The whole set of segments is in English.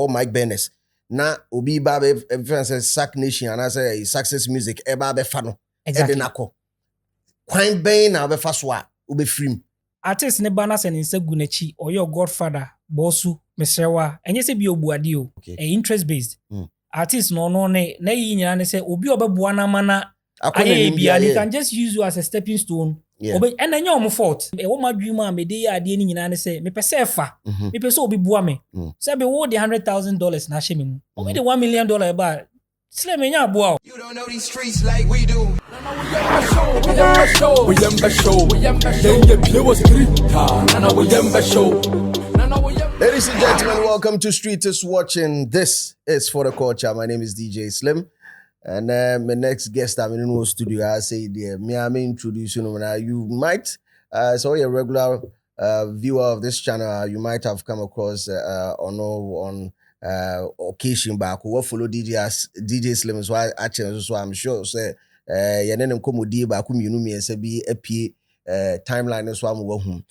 or Mike Bennett. Na obi ba be friends Sack Nation and I say Success Music e ba be fa no. Exactly. Nako. Kwan ben na be fa so a obe free. Artist ne bana se ne nsa gu n'achi or your godfather bosu mesrewa enye se bi obuade o interest based. Artist no ne na yi nyina ne se obi obebua na mana aye bia they can just use you as a stepping stone. Obe and enye omo fault. E wo madwuma a me dey ade ni nyina ne se me pese fa. Me pese obi bua me. Say be wo the $100,000 na hye me mu. Obi the $1 million ba Slim enya aboa. You don't know these streets like we do. Ladies and gentlemen, welcome to Street is Watching. This is For the Culture. My name is DJ Slim. And my next guest, I'm in the studio. I say, me, I'm introducing you. You might, so you're a regular viewer of this channel, you might have come across on occasion back who follow DJ Slim so I actually so I'm sure say yanem komodi ba ku mienu mi ese bi apie timeline so am wo hu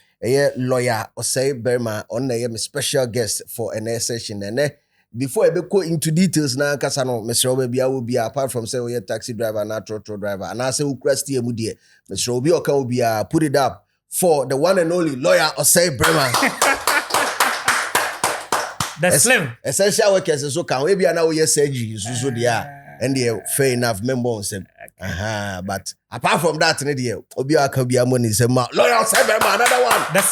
lawyer Osei Berma on na my special guest for an session and before I go into details na kasa no Mr. Obi will be apart from say we taxi driver na trotro driver and I say who crusty emu die Mr. Obi oka will be put it up for the one and only lawyer Osei Berma. That's Slim. Essential workers so can we be now we surgery so there and they fair enough members but apart from that obi aka bia money say lawyer say another one. That's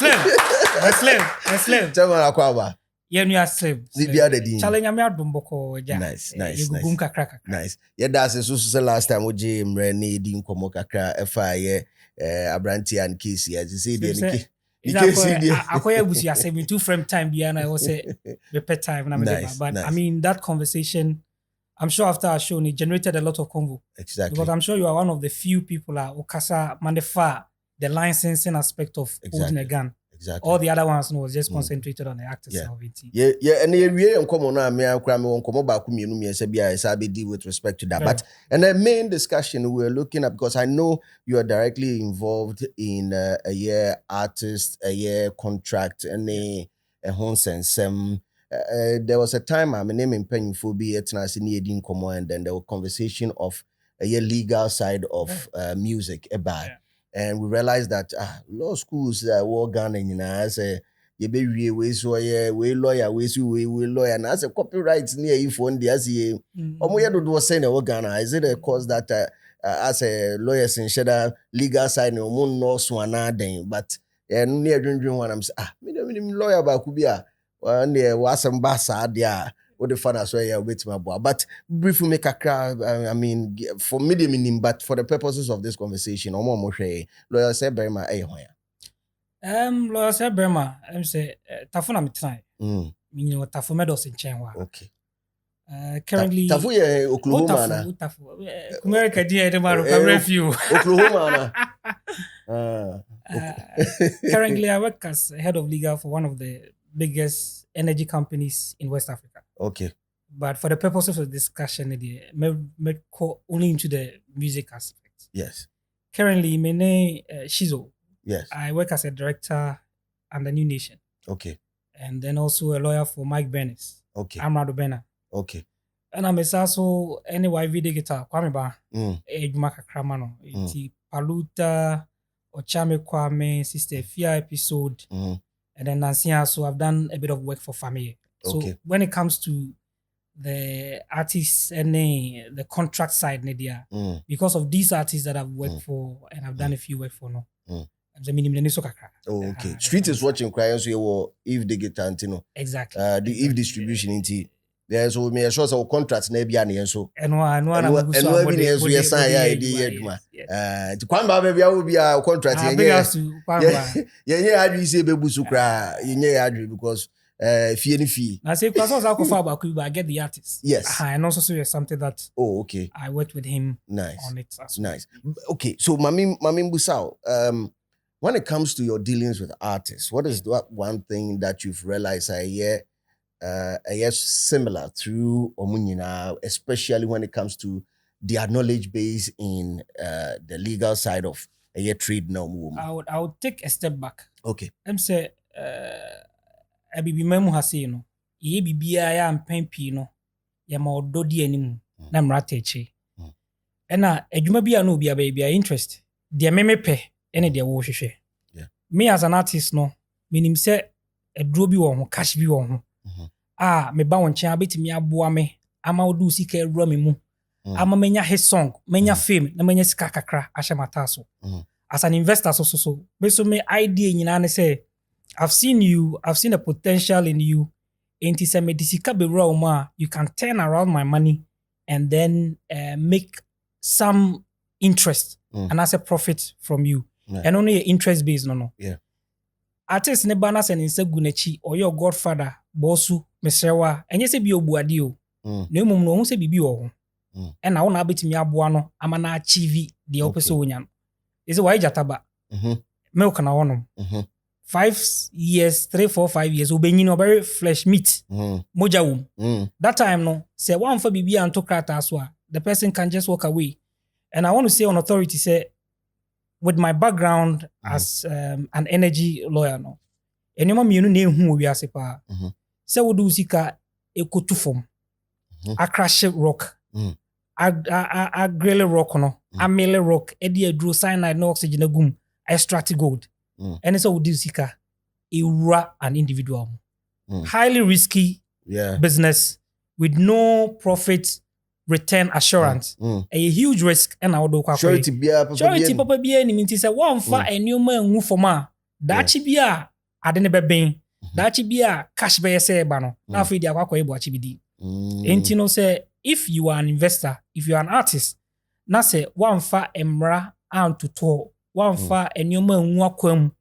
Slim. Tell me akwa yeah you are Slim. Challenge me adumboko ja. Nice. Nice. Yeah that's so last time oje mre na edi nkomo kakra efa ye Abranti and Casey as you say the I was 72 frame time and I was say repeat time but nice. I mean that conversation I'm sure after our show it generated a lot of convo. Exactly. Because I'm sure you are one of the few people Okasa Mandefa the licensing aspect of holding a gun. Exactly. All the other ones was just concentrated on the actors of it. Yeah, and we come on me and cram on come back me no say bia sabi deal with respect to that. But and the main discussion we're looking at because I know you are directly involved in a year artist, a year contract and a home sense. There was a time I'm naming painful be it na in common and then there was conversation of a year legal side of music about. And we realized that law schools were gunning, you know, as a we lawyer, we lawyer, and as a copyright near if one day as ye was saying is it a cause that as a lawyers in shedder legal side no moon no swana then but near drinking one I'm lawyer ba kubia one there was some basa there. What the fun as well with my boy. But briefly make a crowd. I mean, for medium, but for the purposes of this conversation, lawyer said Berma, lawyer said Berma, I'm say Tafuna me try. Meaning what Tafu meadows in Chenwa. Okay. Currently Tafu Oklahoma. America dear the man of review. Oklahoma. Currently I work as head of legal for one of the biggest energy companies in West Africa. Okay. But for the purposes of discussion, me go only into the music aspect. Yes. Currently, my name Shizo. Yes. I work as a director at the New Nation. Okay. And then also a lawyer for Mike Bennett. Okay. I'm Rado Bena. Okay. And I'm also anyway video guitar. Kwame ba. Ejumaka kramano. Iti Paluta, Ochame Kwame, Sister Fia episode. And then Nancy, so I've done a bit of work for family. So when it comes to the artists and the contract side, Nadia, because of these artists that I've worked for and I've done a few work for, okay. Street is watching crying so if they get Antino. Exactly. The if distribution into there so me sure so contracts na bia na so. And we sign idea to kwamba baby I will be a contract yeah I say bebu so kra you because fee. I say because I go far back I get the artist. Yes. And also so something that okay. I worked with him nice. On it as well. Nice. Okay, so Mami Busao, when it comes to your dealings with artists, what is one thing that you've realized similar through Omunina, especially when it comes to their knowledge base in the legal side of a trade now? I would take a step back. Okay. I'm say Abibi Memu Hasino. ye bibia ya mpempi no ye ma ododi anim na mrata echi ena adwuma bia no bia bia interest de memepe ene de wo hwehwe me as an artist no minim se aduro bi wo ho cash bi wo ho me ba won kyan betimi aboa me ama odu sika ewura me mu ama menya his song menya fame na menya sika kakra ahye mata so as an investor so me idea nyina ne say I've seen a potential in you. Enti se me disika be ma, you can turn around my money and then make some interest and as a profit from you. And only interest based no. Yeah. Artist ne bana se nse gunechi or your godfather bosu mesrewa enye se bi obuade o. Na emum no hu se bibi wo ho. E na wo na betimi aboa no ama na achieve the opposite onya no. Is why jataba. Milk na wonom. 5 years, 3, 4, 5 years, ubenyi no very flesh meat. Moja wom. That time no, say one for bibi antokrata aswa, the person can just walk away. And I want to say on authority, say, with my background as an energy lawyer, no, and your mom ne hu we ase pa. Say we do sika ekotu form. A crash rock. A grele rock no. A mele rock. Edi adro cyanide no oxygen agum. Extract gold. And so do sika an individual. Highly risky business with no profit return assurance. A huge risk and I would do surety papa bia ni minti say one fa enuma enwu forma dachi bia ade ne beben dachi bia cash be say ba no na afi dia kwakwa ebo achi bidi enti no say if you are an investor, if you are an artist, na say one fa emra anto to one fa enuma enwu akwam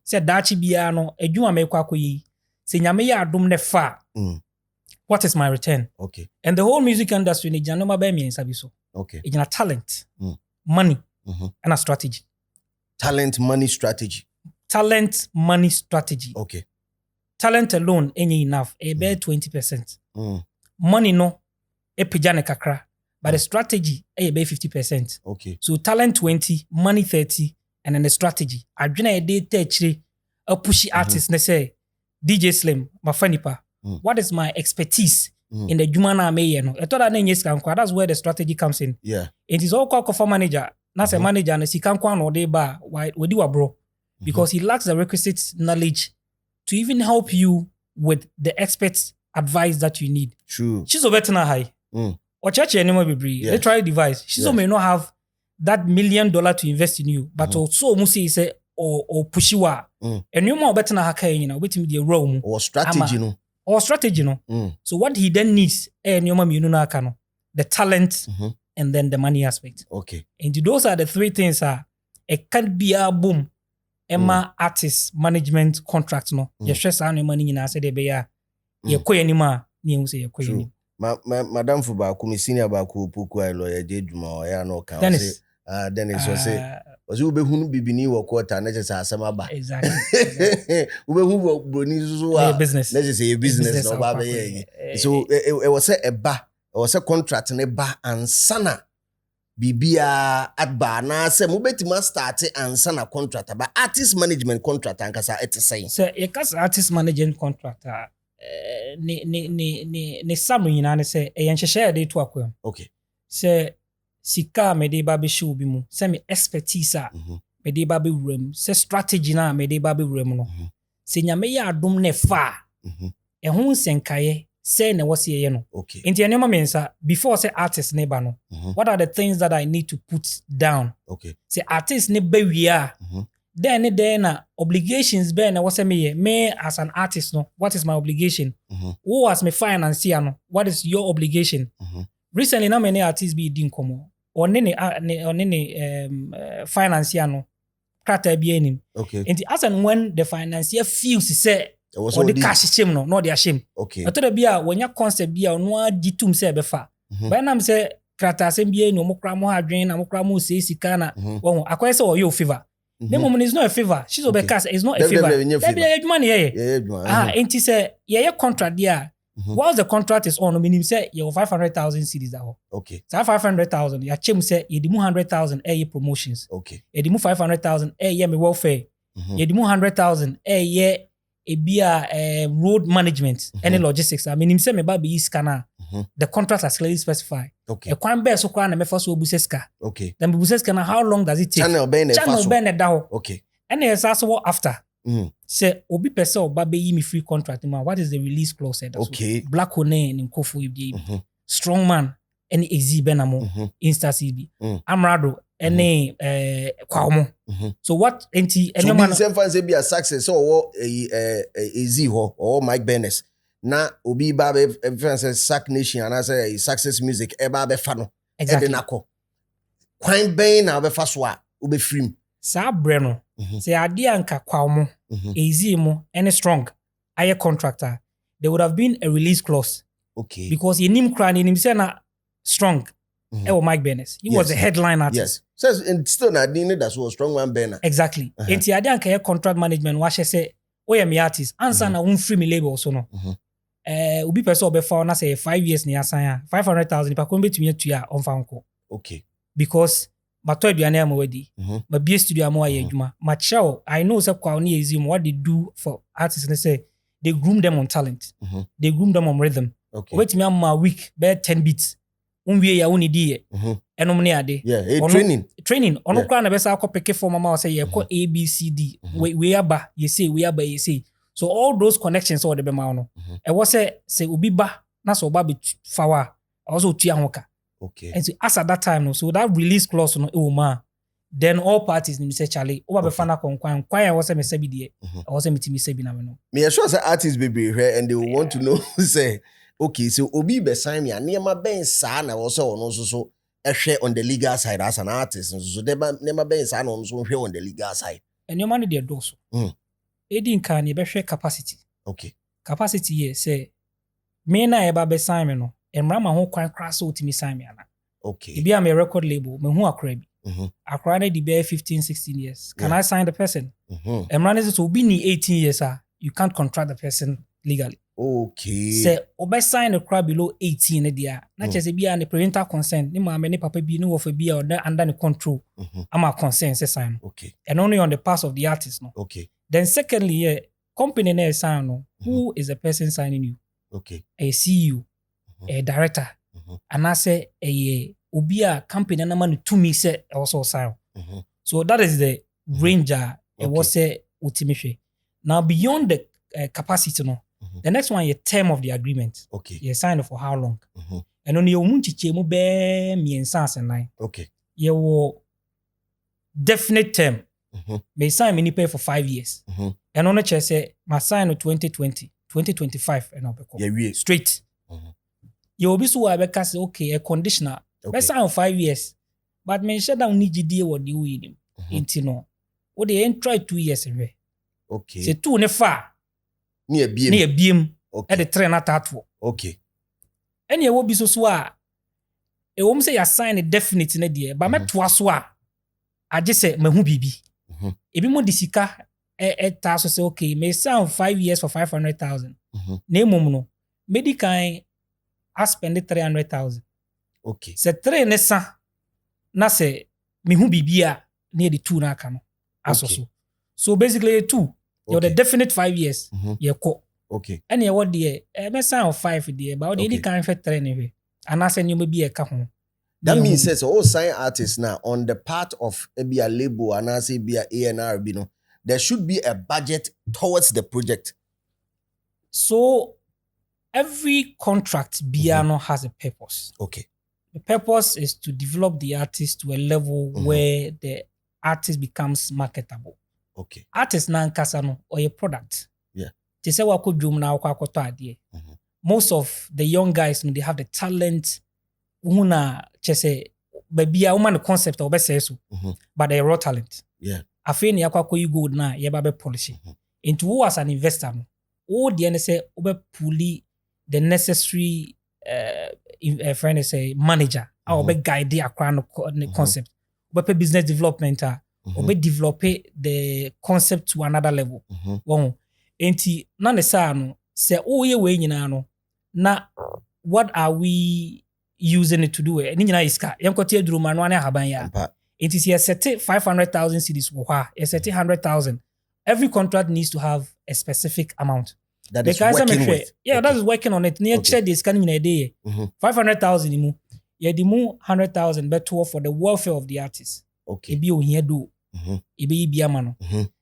say dachi bia no adwuma me kwakoyi say nyame ya adom ne fa what is my return? Okay. And the whole music industry ni janoma be me nsabi so. Okay. It's a talent, money, and a strategy. Talent, money, strategy. Talent, money, strategy. Okay. Talent alone ain't enough. A bare 20%. Money no, e pijane kakra. But the strategy a bare 50%. Okay. So talent 20, money 30, and then the strategy. Adwena e dey techri a pushy artist ne say DJ Slim, my funny pa. What is my expertise in the Jumana May? No, that's where the strategy comes in. Yeah. It is all called for manager. Not a manager, and he can't or they bar. Why we do a bro? Because he lacks the requisite knowledge to even help you with the expert advice that you need. True. She's a better high. Or church anymore be they try device. She's may not have that $1 million to invest in you, but also musi say or pushiwa. And you more better na haka you know, wait me the room or strategy no. Or strategy, no. So what he then needs, the talent and then the money aspect. Okay. And those are the three things. It can't be a boom. Emma artist management contract, no. You stress on your money in say they be you quay anymore. You say you quay. Madam Fuba, kumi senior baku puku a lawyer Jeduma ya no can Dennis. Dennis say. Was you be who bibini or quarter necessary samaba. Exactly. Ube who broni zuwa business. Let's just say a business no baba. So it was a bar, it was a contract in a bar and sana bibia at bar na se mubeti ma start and sana contract but artist management contract and kasa it saying. So a kasa artist management contract ne samu nyina ne se e yenhyehyɛ de to akwam. Okay. Se sika me de ba be show bi mu se me expertise a me de ba be wuram se strategy na me de ba be wuram no se nyame ya adom ne fa e ho nsenkaye se na wose ye no. Okay. Enti enema mensa before say artist ne ba no what are the things that I need to put down? Okay. Say artist ne ba wia then na obligations be na wose me as an artist no what is my obligation? Who as me financier no what is your obligation? Recently na many artists be din komo onene financier no krata bi anim. Okay. And as and when the financier feels say or the cash shame no the shame. Okay. Atoda bia when your concept bia no agitum say be fa. But na me say krata asem bia no mokra mo adwen na mokra mo say sika na won akwai say your favor. The moment is not a favor. She's over cast is not a favor. There be money here. And he say yeah contract there. Whilst the contract is on, meaning say you 500,000 CDs that okay. So 500,000. Your chim say you demu 100,000 a promotions. Okay. You demu 500,000 a me welfare. You demu 100,000 a road management any logistics. I mean, him say me ba be scanner. The contracts are clearly specified. Okay. A kwan be so kwan na me first obuseska. Okay. Then obuseska na how long does it take? Channel ben da ho. Okay. And there's also after. Say obi pese oba be yi me free contract man. What is the release clause? Okay. Black one in kofu ibi. Strong man any easy benamo insta CB. Amrado any kwamo. So what enti any man same fans be a success or easy ho or Mike Bennis. Na obi ba be fans sack nation and I say success music e ba be fa no. Exactly. Kwan ben na be fa so a obe free. Sa bre no. Say ade anka kwamo easy mo any strong aye contractor there would have been a release clause. Okay. Because him crying him say na strong. Mike Bennis. He was the headline artist. Yes. Says and still not need that was strong man Benner. Exactly. Enti ade anka contract management wa say oye me artist answer na won free me label so no. Obi person obe fa na say 5 years ni asan 500,000 pa ko betumi atua on fa nko. Okay. Because mato aduane am wedi. Ma be studio am wa ye adwuma. Ma chow I know say kwa oni easy what they do for artists they say they groom them on talent. They groom them on rhythm. Okay. Betumi am ma week be 10 beats. Unwie ya woni die enom ne ade training ono kra na be sa akopeke for mama say ye ko ABCD we aba ye say so all those connections all the be ma no e wo say obi ba na so ba be fawa also tua hoka. Okay. And so as at that time no so that release clause no e wo ma then all parties ni say Charlie oba be fana konkwan kwan wo say me sabi die wo say metimi sabi na me no me sure say artists be here and they will want to know say okay, so obi be sign me and near ben sa na also on so share on the legal side as an artist. So they never ben sa on so share on the legal side. And your money there does. Edin can be share capacity. Okay. Capacity here say me na eba be sign me no. Emra ma ho kwan kra so timi sign me ana. Okay. Ibi am a record label, me hu akra bi. Akra na di be 15 16 years. Can I sign the person? Emra na so obi ni 18 years you can't contract the person legally. Okay. Say obe sign a crowd below 18 dia. Na chese bia ne parental consent. Ni ma me ni papa bi ni wo fa bia under the control. Ama consent say sign. Okay. And only on the part of the artist no. Okay. Then secondly, company na sign no. Who is the person signing you? Okay. A CEO, a director. And I say a obi a company na man to me say also sign. So that is the ranger it was say ultimately. Now beyond the capacity no. The next one, your term of the agreement. Okay. You sign for how long? And on your munchiche mo be miensa nine. Okay. You definite term. May sign me pay for 5 years. And on a chair say, my sign 2020, 2025, and I'll be straight. You will be so I say, okay, a conditioner. Okay. Sign 5 years. But me shut down need deal what you with him. Into no. What they ain't try 2 years away. Okay. Say 2 ne far. Near BM. Okay. At the train at that. Okay. And you will be so swa. E wom say you sign a definite in a dear, but me twa I just say me hu bibi. Ebi mo disika taso say okay, me sign 5 years for 500,000. Ne mum no. Medical I spend 300,000. Okay. Se 3 ne sa na say me hu bibi a near the 2 na aka no. Aso. So basically 2 you're the definite 5 years. You ko. Okay. And you what the me sign 5 there, but the kind for 3 anyway. And I send you maybe a ka. That means says all sign artists now on the part of a label and I say be a A&R, you know, there should be a budget towards the project. So every contract piano has a purpose. Okay. The purpose is to develop the artist to a level where the artist becomes marketable. Okay. Artist na nkasa no or a product. Yeah. They say wako drum na wako akoto adie. Most of the young guys they have the talent. Una chese baby a woman the concept or say so. But they raw talent. Yeah. Afi ni yakwa you good na ye ba be polish. Into who as an investor no. O the say obe puli the necessary friend say manager. Obe guide the akwa no concept. Obe business development obe develop the concept to another level. Enti na ne sa no se o ye we nyina no na what are we using it to do it? Ni nyina iska yenkote aduru manu ane haban ya. Enti se set 500,000 cedis wo ha, e set 100,000 every contract needs to have a specific amount. That is working with. Yeah, that is working on it. Near check this kind of a day. 500,000 imu. Yeah, the mu 100,000 better for the welfare of the artist. Okay. Ebi o here do. Ebi bi amano.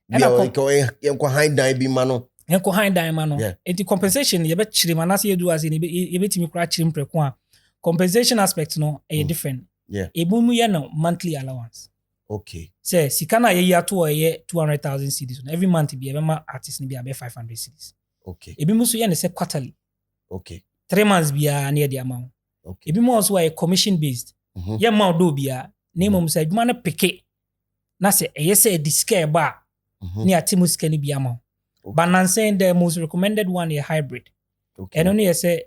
And I high dime mano. Enko high diamond no. Enti compensation ye be chiri manase ye do as ye betimi kra chiri mpreko a. Compensation aspect no different. Yeah. Ebumu ye no monthly allowance. Okay. Say sikana ye ato ye 200,000 cedis. Every month be ma artist ni be 500 cedis. Okay. Ebimu so ye ne say quarterly. Okay. 3 months bia near the amount. Okay. Ebimu also a commission based. Ye ma do bia na mum say adwuma na peke. Na say ye say discare ba. Ni atimu sika ni bia ma. But I'm saying the most recommended one is hybrid. Okay. And only I say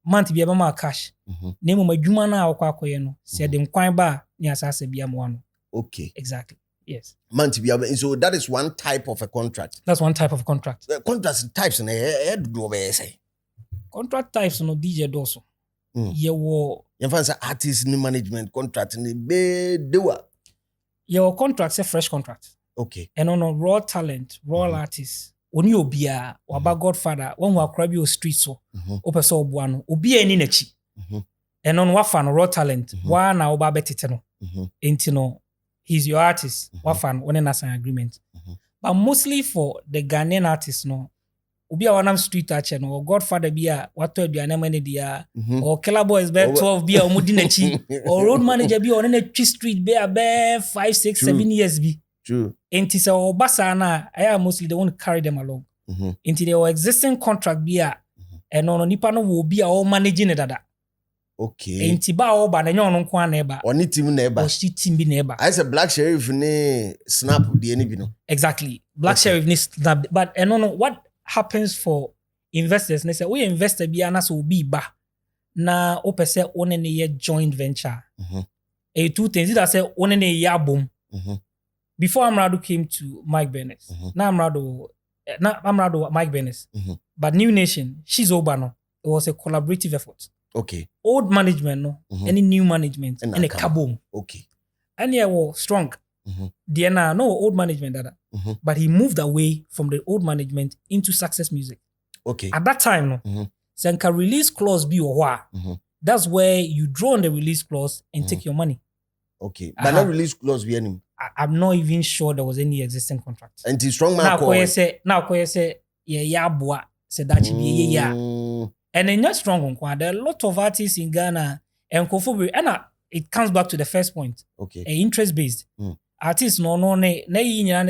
month be able cash. Name my juma na akwa no. Say them kwan ba ni asase bia mo ano. Okay. Exactly. Yes. Month be able. So that is one type of a contract. That's one type of contract. Contract types na do be say. Contract types no DJ doso. Ye wo fancy artist ni management contract ni be dewa. Your contract say fresh contract. Okay. And on raw talent, raw artist. Oni obia waba Godfather when we akra bi o street so. Opeso oboa no. Obia ni nachi. And on wafa no raw talent. Wa na oba betete no. Enti no he's your artist. Wafa no one na sign agreement. But mostly for the Ghanaian artists no. Obia wanam street archer no. Godfather bia wato aduane mane dia. Or Killer Boys be 12 bia omudi nachi. Or road manager bia on na street be 5, 6, 7 years bi. True. Enti se obasa na I mostly they want to carry them along. Enti there existing contract bia and no nipa no will be all managing it dada. Okay. Enti ba oba na nyon nko na eba. Oni team na eba. O shi team bi na eba. I say Black Sheriff ni snap the any bi no. Exactly. Black Sheriff ni snap but and no what happens for investors they say we investor bia na so bi ba na o pese one ne ye joint venture. Two things that say one ne ye abom. Before Amrado came to Mike Bennett, now Amrado Mike Bennett, but New Nation, she's Obano. It was a collaborative effort. Okay. Old management, no, any new management, and a kaboom. Okay. And yeah, was strong. Diana, no old management, dada. But he moved away from the old management into success music. Okay. At that time, no, Sanka release clause be or what? That's where you draw on the release clause and take your money. Okay. But no release clause be any. I'm not even sure there was any existing contract. And the strong man now say yeah boa said that yeah. And then not strong on there are a lot of artists in Ghana and Kofobi and it comes back to the first point. Okay. Interest based. Artists no ne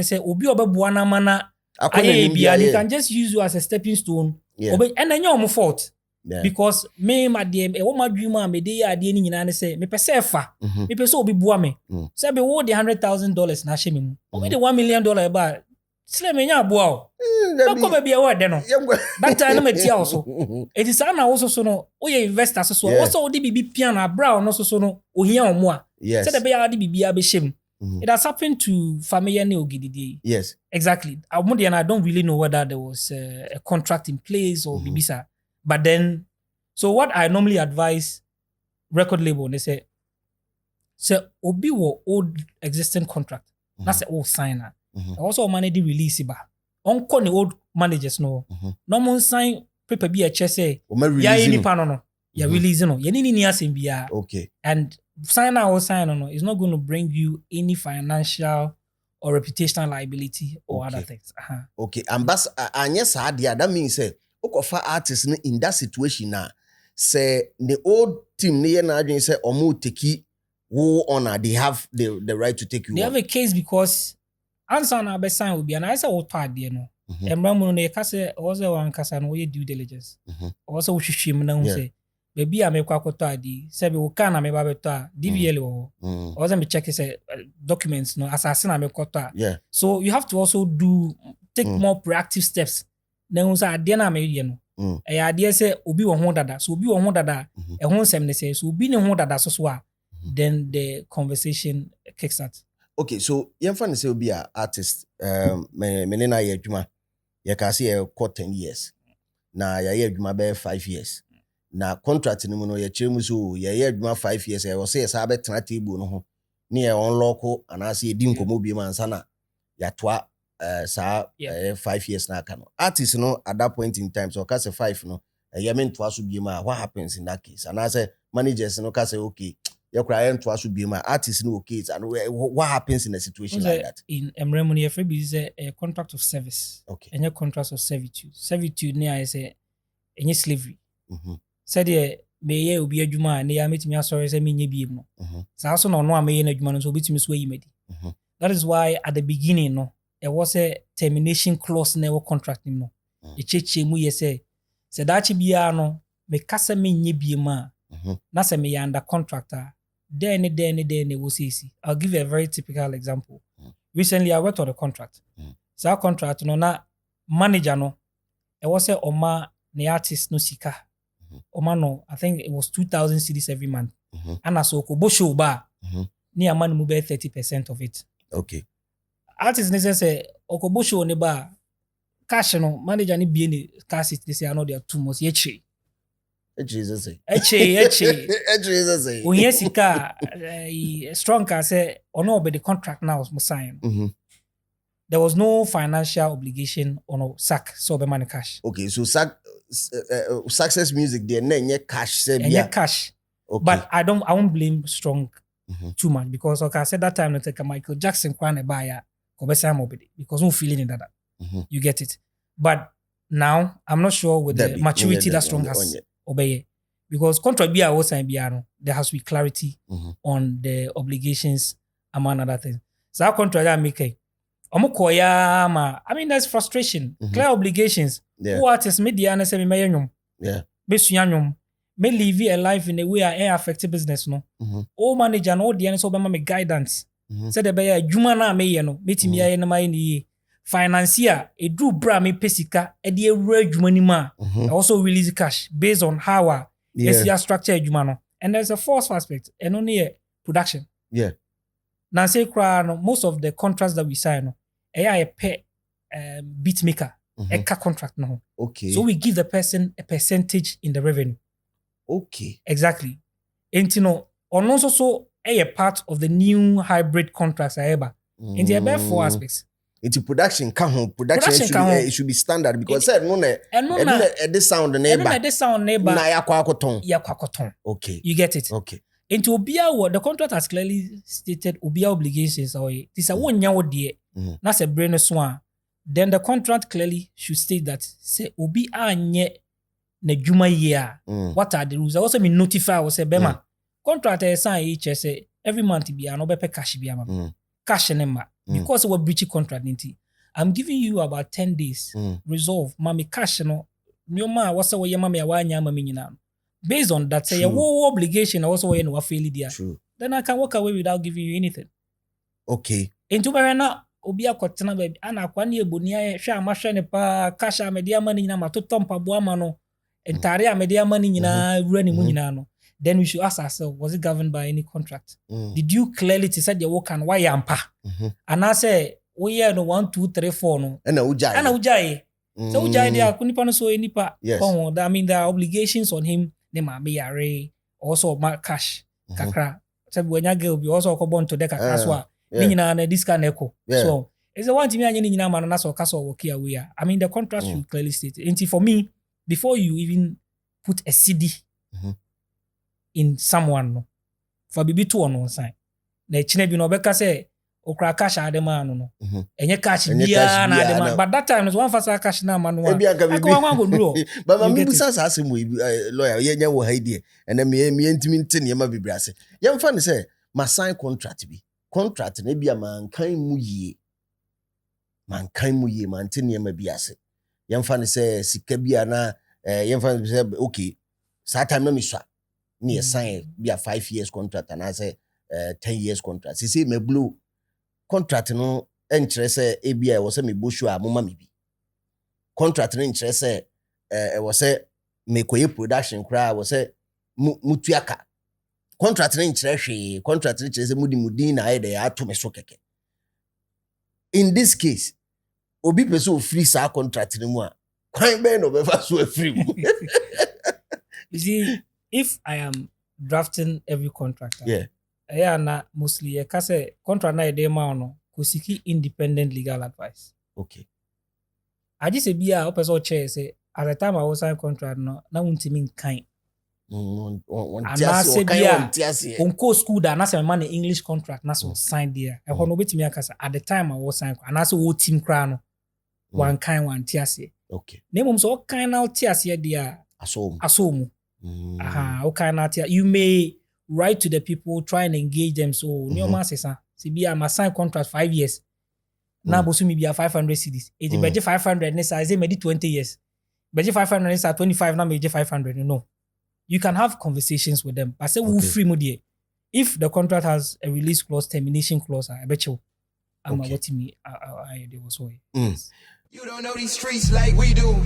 say obi obeboa na mana they can just use you as a stepping stone. Yeah. And then you're fault. Yeah. Because me my DM e wo madwuma me dey ade ni nyina ne say me pese fa me pese obi bua me say be wo the $100,000 na hye me mu obi the $1 million ba sile me nya bua o na ko be e de no that time me tia also it is na wo so no o ye investor so wo so odi bibi pian na bra no so no ohia omo a say the be ya ade bibia be hye it has happened to family ne ogididi. Yes, exactly. I don't really know whether there was a contract in place or bibisa. But then, so what I normally advise record label, they say obi wo old existing contract. That's the old signer. Also manage the release ba. Onko the old managers no. No one sign paper be a say. Ya any no. Ya releasing no. Ya ni asem bia. Okay. And signer or sign no is not going to bring you any financial or reputational liability or other things. Okay. And bas anyes that means say for artists in that situation now, say the old team near na say omo take who honor they have the right to take you. They have a case because answer na be sign will be and I say what part there no. Emramu no ka say also one kasa no due diligence. Also we hwehwem na hu say baby amekwa akoto adi say be wo kana me ba beto DVL wo. Also me check say documents no assassin amekoto. Yeah. So you have to also take more proactive steps. Then say ade na me no ade say obi wo ho dada so obi wo ho dada e ho nsem ne say so obi ne ho dada so a then the conversation kicks out. Okay, so yemfa ne say obi a artist me na ye adwuma ye ka say 10 years na ye adwuma be 5 years na contract ni mu no ye kire mu so ye adwuma 5 years e wo say sa be tena table no ho ne ye unlock ana say edi nkomo bi man sana ya toa 5 years now can artist no at that point in time so cause 5 no meant to also be my what happens in that case and I say managers no cause okay your client to also be my artist no case and what happens in a situation like that in Emremoni is a contract of service and your contract of servitude near I say any slavery said may will be a juma and they are meeting me as sorry as a mini beam so also no one may in a juma so bit me sway that is why at the beginning no there was a termination clause never contract no e cheche mu ye say that bia no me kasa me nye biema na se me under contractor then we see I'll give you a very typical example recently I worked on a contract so our contract no na manager no e was say oma the artist no sika oma no I think it was 2,000 cedis every month and so ko bo show ba ni amani mu be 30% of it okay artist ne say okobo show ne ba cash no manager ni bie ni cash it they say I know there 2 months eche Jesus when sika strong can say ono be the contract now was sign there was no financial obligation on sack so be money cash okay so success music there na cash say bia cash okay. But I won't blame strong too much because like I said that time like Michael Jackson kwane buy because no feeling in that you get it but now I'm not sure with the maturity that strong has obey because contract be was sign there has to be clarity on the obligations among other things so our contract that make I mean there's frustration clear obligations who artists media na say me yanyum be suanyum me live a life in a way I affect business no manager no the so be me guidance say the be adwuma na me ye no metimi ye na mai ni financier e do bra me pesika e de ewura adwuma ni ma also release cash based on how SCR structure adwuma no and there's a fourth aspect and only production now say no, most of the contracts that we sign no a pay beat maker a contract no okay so we give the person a percentage in the revenue okay exactly and you know on also a part of the new hybrid contracts ever in the about 4 aspects into production it should be standard because said no this sound neighbor na yakwakoton okay you get it okay into obia what the contract has clearly stated obia obligations or this a one yawo de na se brain so then the contract clearly should state that say obi anye na dwuma year what are the rules I also me notify or say bema contract sign each say every month be no be cash be am cash nema because we breach contract ninti I'm giving you about 10 days resolve mami cash no nyoma wasa we mama ya wanya mama nyina based on that say your obligation also we no fail there then I can walk away without giving you anything okay into na obi akotena baby ana akwa na eboni ya hwe amahwe ne pa cash amedia mani nyina matoto mpabo ama no entare amedia mani nyina wura ni mu nyina no then we should ask ourselves was it governed by any contract did you clearly say your work and why yampa and I say we here no 1 2 3 4 no ana ujai so ujai dia kunipa no so enipa I mean there are obligations on him ne ma be yare also cash kakra said when you girl be also ko bon to de kakra so ni nyina na this kind echo so is the one to me anya ni nyina ma no na so kaso work here we are I mean the contract should clearly state it for me before you even put a CD in someone no for bibi to on sign na chine bi no be ka say okra cash adema no enye cash bia na adema but that time is one fast cash na ma no akwa go duro but ma mbusa sa asem we lawyer ye nya wo haidie ene me ntimi ntene ma bibra ase ye mfa ne say ma sign contract na bia man kan mu yie ma ntene ma bi ase ye mfa ne say sika bia na ye mfa ne say okay sa time na me swa ni sign be a 5 years contract and I say 10 years contract see me blue contract no enkyere say ebia wo say me boshu a moma me bi contract no enkyere say wo say me koye production kra wo say mutuaka contract no enkyere hwe contract no enkyere say mudin na aye dey ato me so keke in this case obi pese o free sa contract no mu a kwan be no be fa so free you see if I am drafting every contract na mostly kase contract na dey ma no ko siki independent legal advice Okay. I just say be a person chair say at the time I was sign contract no na untimi nkan. Tiasi on school that na say man English contract na so sign there. E ho no betimi akasa at the time I was sign and so wo team kra no one kind one tiasi. Okay. Na mum so kind na tiasi there asom. Okay na tia you may write to the people try and engage them so new man say say be a sign contract 5 years. Na bosu mi be 500 cedis. E je beje 500 ne say me 20 years. Beje 500 ne say 25 na me 500 no. You can have conversations with them. But say we free mo there. If the contract has a release clause, termination clause, I bet you I'm what me I was so. You don't know these streets like we do. We